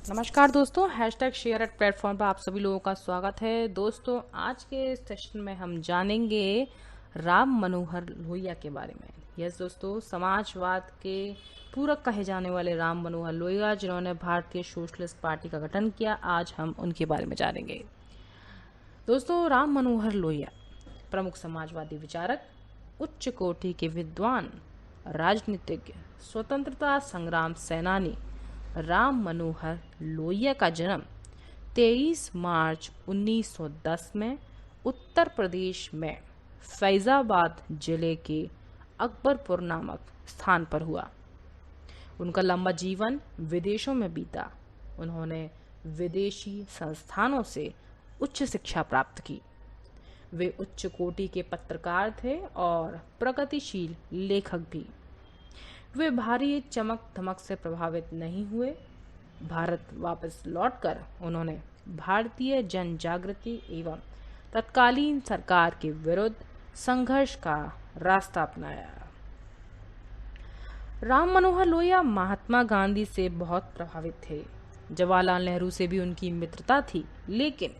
नमस्कार दोस्तों, hashtag share eight platform पर आप सभी लोगों का स्वागत है। दोस्तों, आज के सेशन में हम जानेंगे राम मनोहर लोहिया के बारे में। यस दोस्तों, समाजवाद के पूरक कहे जाने वाले राम मनोहर लोहिया, जिन्होंने भारतीय सोशलिस्ट पार्टी का गठन किया, आज हम उनके बारे में जानेंगे। दोस्तों, राम मनोहर लोहिया प्रमुख समाजवादी विचारक, उच्च कोटि के विद्वान, राजनीतिज्ञ, स्वतंत्रता संग्राम सेनानी राम मनोहर लोहिया का जन्म 23 मार्च 1910 में उत्तर प्रदेश में फैजाबाद जिले के अकबरपुर नामक स्थान पर हुआ। उनका लंबा जीवन विदेशों में बीता। उन्होंने विदेशी संस्थानों से उच्च शिक्षा प्राप्त की। वे उच्च कोटि के पत्रकार थे और प्रगतिशील लेखक भी। वे भारी चमक धमक से प्रभावित नहीं हुए। भारत वापस लौटकर उन्होंने भारतीय जन जागृति एवं तत्कालीन सरकार के विरुद्ध संघर्ष का रास्ता अपनाया। राम मनोहर लोहिया महात्मा गांधी से बहुत प्रभावित थे। जवाहरलाल नेहरू से भी उनकी मित्रता थी, लेकिन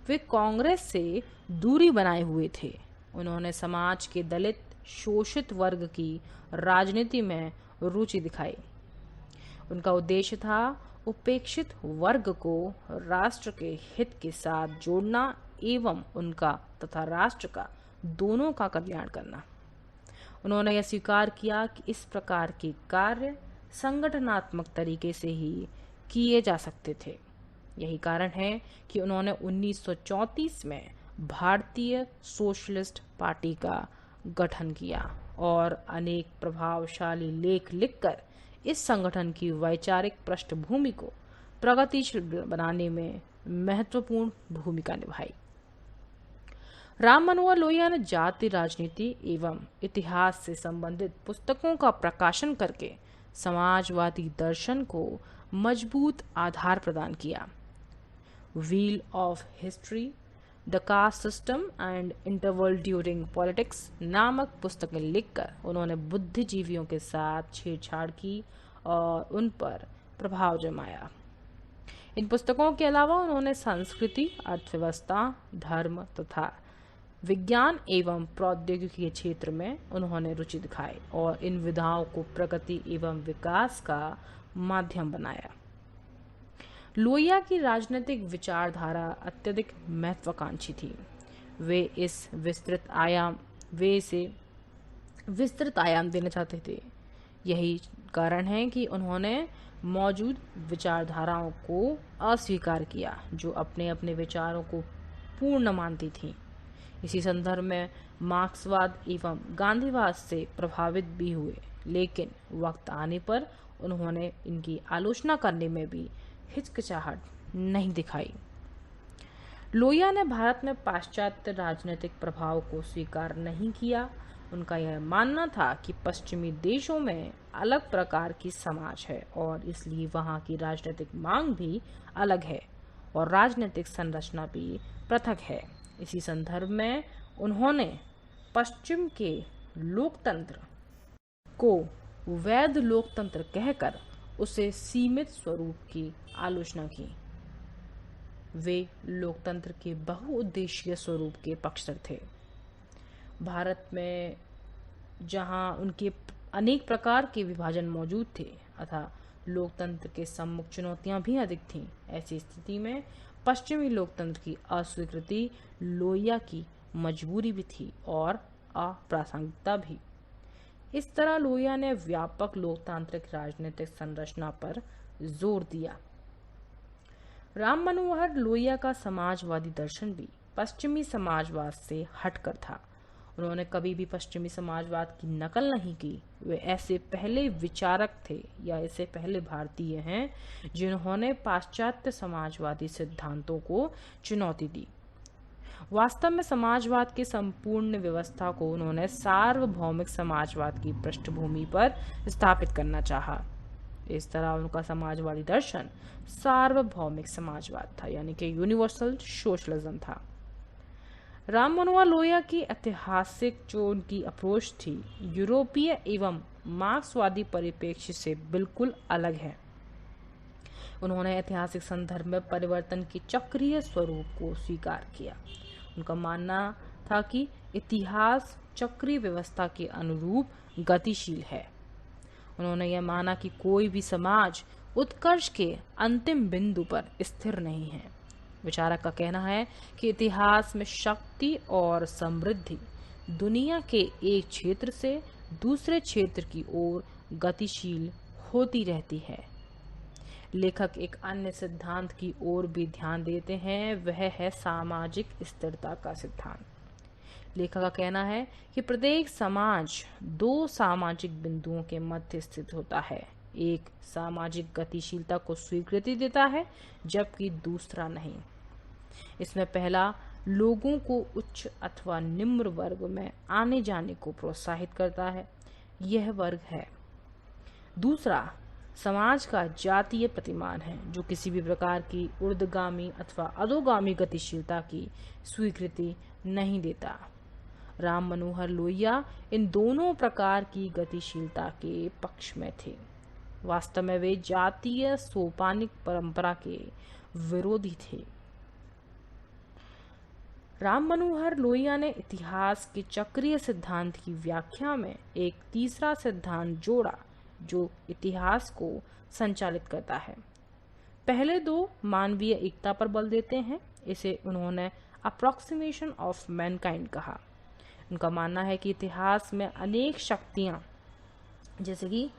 वे कांग्रेस से दूरी बनाए हुए थे। उन्होंने समाज के दलित शोषित वर्ग की राजनीति में रुचि दिखाई। उनका उद्देश्य था उपेक्षित वर्ग को राष्ट्र के हित के साथ जोड़ना एवं उनका तथा राष्ट्र का दोनों का कल्याण करना। उन्होंने यह स्वीकार किया कि इस प्रकार के कार्य संगठनात्मक तरीके से ही किए जा सकते थे। यही कारण है कि उन्होंने 1934 में भारतीय सोशलिस्ट पार्टी का गठन किया और अनेक प्रभावशाली लेख लिखकर इस संगठन की वैचारिक पृष्ठभूमि को प्रगतिशील बनाने में महत्वपूर्ण भूमिका निभाई। राम मनोहर लोहिया ने जाति राजनीति एवं इतिहास से संबंधित पुस्तकों का प्रकाशन करके समाजवादी दर्शन को मजबूत आधार प्रदान किया। Wheel of history, the caste system and interval during politics नामक पुस्तकें लिखकर उन्होंने बुद्धिजीवियों के साथ छेड़छाड़ की और उन पर प्रभाव जमाया। इन पुस्तकों के अलावा उन्होंने संस्कृति, अर्थव्यवस्था, धर्म तथा विज्ञान एवं प्रौद्योगिकी के क्षेत्र में उन्होंने रुचि दिखाई और इन विधाओं को प्रगति एवं विकास का माध्यम बनाया। लोहिया की राजनीतिक विचारधारा अत्यधिक महत्वाकांक्षी थी। वे इसे विस्तृत आयाम देना चाहते थे। यही कारण है कि उन्होंने मौजूद विचारधाराओं को अस्वीकार किया, जो अपने अपने विचारों को पूर्ण मानती थीं। इसी संदर्भ में मार्क्सवाद एवं गांधीवाद से प्रभावित भी हुए, लेकिन वक्त आने पर उन्होंने इनकी आलोचना करने में भी हिचकिचाहट नहीं दिखाई। लोहिया ने भारत में पाश्चात्य राजनीतिक प्रभाव को स्वीकार नहीं किया। उनका यह मानना था कि पश्चिमी देशों में अलग प्रकार की समाज है और इसलिए वहाँ की राजनीतिक मांग भी अलग है और राजनीतिक संरचना भी पृथक है। इसी संदर्भ में उन्होंने पश्चिम के लोकतंत्र को वैध लोकतंत्र कहकर उसे सीमित स्वरूप की आलोचना की। वे लोकतंत्र के बहुउद्देशीय स्वरूप के पक्षधर थे। भारत में जहां उनके अनेक प्रकार के विभाजन मौजूद थे अतः लोकतंत्र के सम्मुख चुनौतियां भी अधिक थीं। ऐसी स्थिति में पश्चिमी लोकतंत्र की अस्वीकृति लोहिया की मजबूरी भी थी और अप्रासंगिकता भी। इस तरह लोहिया ने व्यापक लोकतांत्रिक राजनीतिक संरचना पर जोर दिया। राम मनोहर लोहिया का समाजवादी दर्शन भी पश्चिमी समाजवाद से हटकर था। उन्होंने कभी भी पश्चिमी समाजवाद की नकल नहीं की। वे ऐसे पहले विचारक थे या ऐसे पहले भारतीय हैं जिन्होंने पाश्चात्य समाजवादी सिद्धांतों को चुनौती दी। वास्तव में समाजवाद की संपूर्ण व्यवस्था को उन्होंने सार्वभौमिक समाजवाद की पृष्ठभूमि पर स्थापित करना चाहा। इस तरह उनका समाजवादी दर्शन सार्वभौमिक समाजवाद था, यानी कि यूनिवर्सल सोशलिज्म था। राम मनोहर लोहिया की ऐतिहासिक जो उनकी अप्रोच थी यूरोपीय एवं मार्क्सवादी परिप्रेक्ष्य से बिल्कुल अलग है। उन्होंने ऐतिहासिक संदर्भ में परिवर्तन के चक्रीय स्वरूप को स्वीकार किया। उनका मानना था कि इतिहास चक्रीय व्यवस्था के अनुरूप गतिशील है। उन्होंने यह माना कि कोई भी समाज उत्कर्ष के अंतिम बिंदु पर स्थिर नहीं है। विचारक का कहना है कि इतिहास में शक्ति और समृद्धि दुनिया के एक क्षेत्र से दूसरे क्षेत्र की ओर गतिशील होती रहती है। लेखक एक अन्य सिद्धांत की ओर भी ध्यान देते हैं, वह है सामाजिक स्थिरता का सिद्धांत। लेखक का कहना है कि प्रत्येक समाज दो सामाजिक बिंदुओं के मध्य स्थित होता है। एक सामाजिक गतिशीलता को स्वीकृति देता है, जबकि दूसरा नहीं। इसमें पहला लोगों को उच्च अथवा निम्न वर्ग में आने जाने को प्रोत्साहित करता है, यह वर्ग है। दूसरा समाज का जातीय प्रतिमान है, जो किसी भी प्रकार की ऊर्ध्वगामी अथवा अधोगामी गतिशीलता की स्वीकृति नहीं देता। राम मनोहर लोहिया इन दोनों प्रकार की गतिशीलता के पक्ष में थे। वास्तव में वे जातीय सोपानिक परंपरा के विरोधी थे। राम मनोहर लोहिया ने इतिहास के चक्रीय सिद्धांत की व्याख्या में एक तीसरा सिद्धांत जोड़ा, जो इतिहास को संचालित करता है। पहले दो मानवीय एकता पर बल देते हैं। इसे उन्होंने अप्रोक्सीमेशन ऑफ मैनकाइंड कहा। उनका मानना है कि इतिहास में अनेक शक्तियां, जैसे कि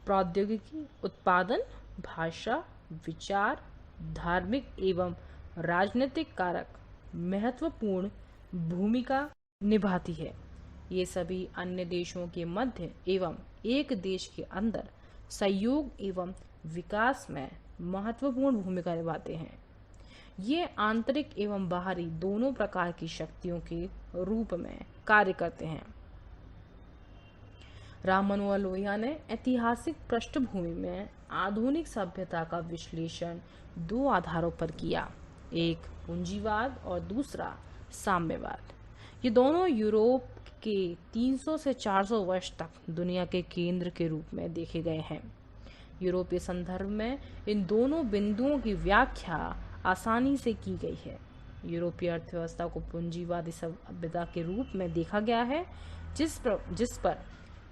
प्रौद्योगिकी, उत्पादन, भाषा, विचार, धार्मिक एवं राजनीतिक कारक महत्वपूर्ण भूमिका निभाती है। ये सभी अन्य देशों के मध्य एवं एक देश के अंदर सहयोग एवं विकास में महत्वपूर्ण भूमिका निभाते हैं। ये आंतरिक एवं बाहरी दोनों प्रकार की शक्तियों के रूप में कार्य करते हैं। राम मनोहर लोहिया ने ऐतिहासिक पृष्ठभूमि में आधुनिक सभ्यता का विश्लेषण दो आधारों पर किया, एक पूंजीवाद और दूसरा साम्यवाद। ये दोनों यूरोप के 300 से 400 वर्ष तक दुनिया के केंद्र के रूप में देखे गए हैं। यूरोपीय संदर्भ में इन दोनों बिंदुओं की व्याख्या आसानी से की गई है। यूरोपीय अर्थव्यवस्था को पूंजीवादी सभ्यता के रूप में देखा गया है, जिस पर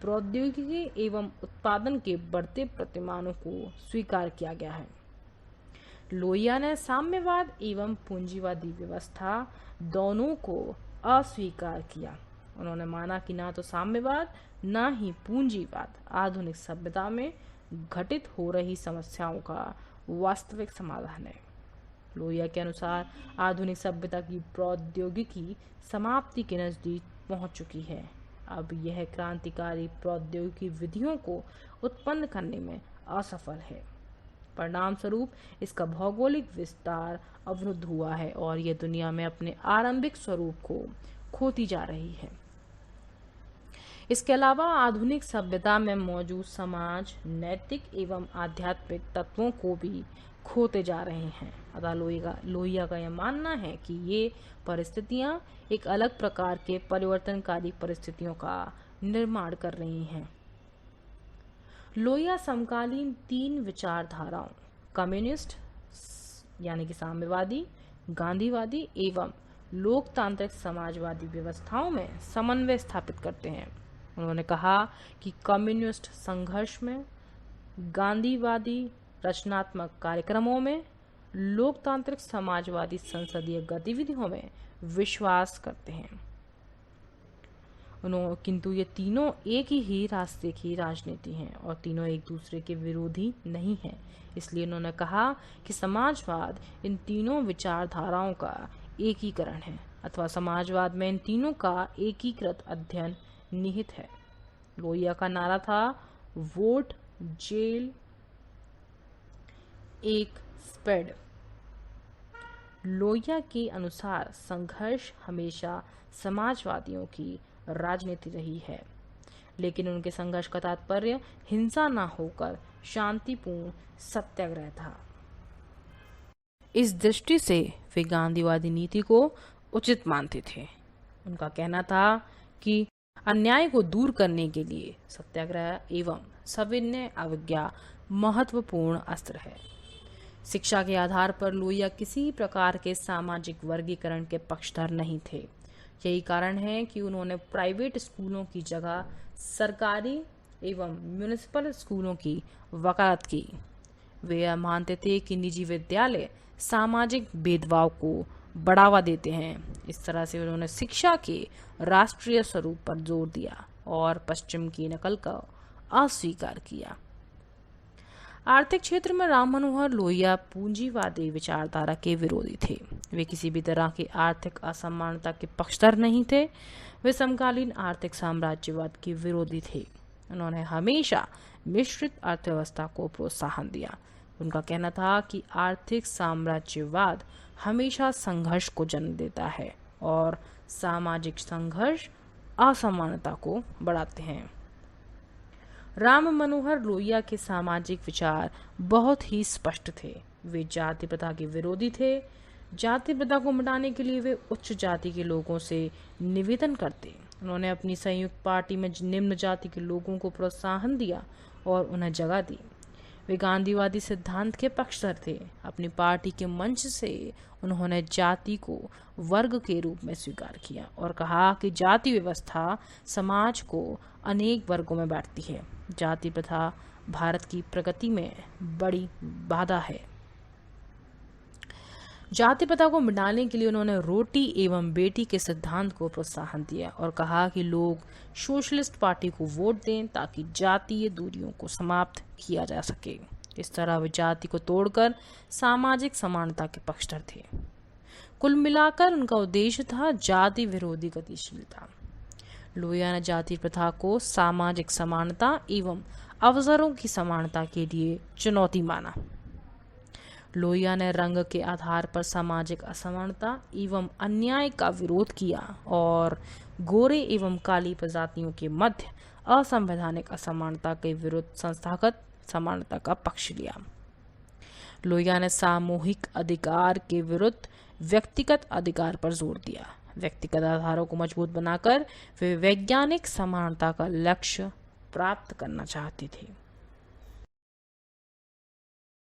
प्रौद्योगिकी एवं उत्पादन के बढ़ते प्रतिमानों को स्वीकार किया गया है। लोहिया ने साम्यवाद एवं पूंजीवादी व्यवस्था दोनों को अस्वीकार किया। उन्होंने माना कि ना तो साम्यवाद ना ही पूंजीवाद आधुनिक सभ्यता में घटित हो रही समस्याओं का वास्तविक समाधान है। लोहिया के अनुसार आधुनिक सभ्यता की प्रौद्योगिकी समाप्ति के नजदीक पहुंच चुकी है। अब यह क्रांतिकारी प्रौद्योगिकी विधियों को उत्पन्न करने में असफल है। परिणाम स्वरूप इसका भौगोलिक विस्तार अवरुद्ध हुआ है और यह दुनिया में अपने आरंभिक स्वरूप को खोती जा रही है। इसके अलावा आधुनिक सभ्यता में मौजूद समाज नैतिक एवं आध्यात्मिक तत्वों को भी खोते जा रहे हैं। अतः लोहिया का यह मानना है कि ये परिस्थितियां एक अलग प्रकार के परिवर्तनकारी परिस्थितियों का निर्माण कर रही हैं। लोहिया समकालीन तीन विचारधाराओं कम्युनिस्ट यानी कि साम्यवादी, गांधीवादी एवं लोकतांत्रिक समाजवादी व्यवस्थाओं में समन्वय स्थापित करते हैं। उन्होंने कहा कि कम्युनिस्ट संघर्ष में, गांधीवादी रचनात्मक कार्यक्रमों में, लोकतांत्रिक समाजवादी संसदीय गतिविधियों में विश्वास करते हैं। किंतु ये तीनों एक ही रास्ते की राजनीति हैं और तीनों एक दूसरे के विरोधी नहीं हैं। इसलिए उन्होंने कहा कि समाजवाद इन तीनों विचारधाराओं का एकीकरण है अथवा समाजवाद में इन तीनों का एकीकृत अध्ययन निहित है। लोहिया का नारा था वोट, जेल, एक स्पेड। लोहिया के अनुसार संघर्ष हमेशा समाजवादियों की राजनीति रही है, लेकिन उनके संघर्ष का तात्पर्य हिंसा न होकर शांतिपूर्ण सत्याग्रह था। इस दृष्टि से वे गांधीवादी नीति को उचित मानते थे। उनका कहना था कि अन्याय को दूर करने के लिए सत्याग्रह एवं सविनय अवज्ञा महत्वपूर्ण अस्त्र है। शिक्षा के आधार पर लोहिया किसी प्रकार के सामाजिक वर्गीकरण के पक्षधर नहीं थे। यही कारण है कि उन्होंने प्राइवेट स्कूलों की जगह सरकारी एवं म्युनिसिपल स्कूलों की वकालत की। वे यह मानते थे कि निजी विद्यालय सामाजिक भेदभाव को बढ़ावा देते हैं। इस तरह से उन्होंने शिक्षा के राष्ट्रीय स्वरूप पर जोर दिया और पश्चिम की नकल का अस्वीकार किया। आर्थिक क्षेत्र में राम मनोहर लोहिया पूंजीवादी विचारधारा के विरोधी थे। वे किसी भी तरह की आर्थिक असमानता के पक्षधर नहीं थे। वे समकालीन आर्थिक साम्राज्यवाद के विरोधी थे। उन्होंने हमेशा मिश्रित अर्थव्यवस्था को प्रोत्साहन दिया। उनका कहना था कि आर्थिक साम्राज्यवाद हमेशा संघर्ष को जन्म देता है और सामाजिक संघर्ष असमानता को बढ़ाते हैं। राम मनोहर लोहिया के सामाजिक विचार बहुत ही स्पष्ट थे। वे जाति प्रथा के विरोधी थे। जाति प्रथा को मिटाने के लिए वे उच्च जाति के लोगों से निवेदन करते। उन्होंने अपनी संयुक्त पार्टी में निम्न जाति के लोगों को प्रोत्साहन दिया और उन्हें जगह दी। वे गांधीवादी सिद्धांत के पक्षधर थे। अपनी पार्टी के मंच से उन्होंने जाति को वर्ग के रूप में स्वीकार किया और कहा कि जाति व्यवस्था समाज को अनेक वर्गों में बांटती है। जाति प्रथा भारत की प्रगति में बड़ी बाधा है। जाति प्रथा को मिटाने के लिए उन्होंने रोटी एवं बेटी के सिद्धांत को प्रोत्साहन दिया और कहा कि लोग सोशलिस्ट पार्टी को वोट दें ताकि जातीय दूरियों को समाप्त किया जा सके। इस तरह वे जाति को तोड़कर सामाजिक समानता के पक्षधर थे। कुल मिलाकर उनका उद्देश्य था जाति विरोधी गतिशीलता। लोहिया ने जाति प्रथा को सामाजिक समानता एवं अवसरों की समानता के लिए चुनौती माना। लोहिया ने रंग के आधार पर सामाजिक असमानता एवं अन्याय का विरोध किया और गोरे एवं काली प्रजातियों के मध्य असंवैधानिक असमानता के विरुद्ध संस्थागत समानता का पक्ष लिया। लोहिया ने सामूहिक अधिकार के विरुद्ध व्यक्तिगत अधिकार पर जोर दिया। व्यक्तिगत आधारों को मजबूत बनाकर वे वैज्ञानिक समानता का लक्ष्य प्राप्त करना चाहते थे।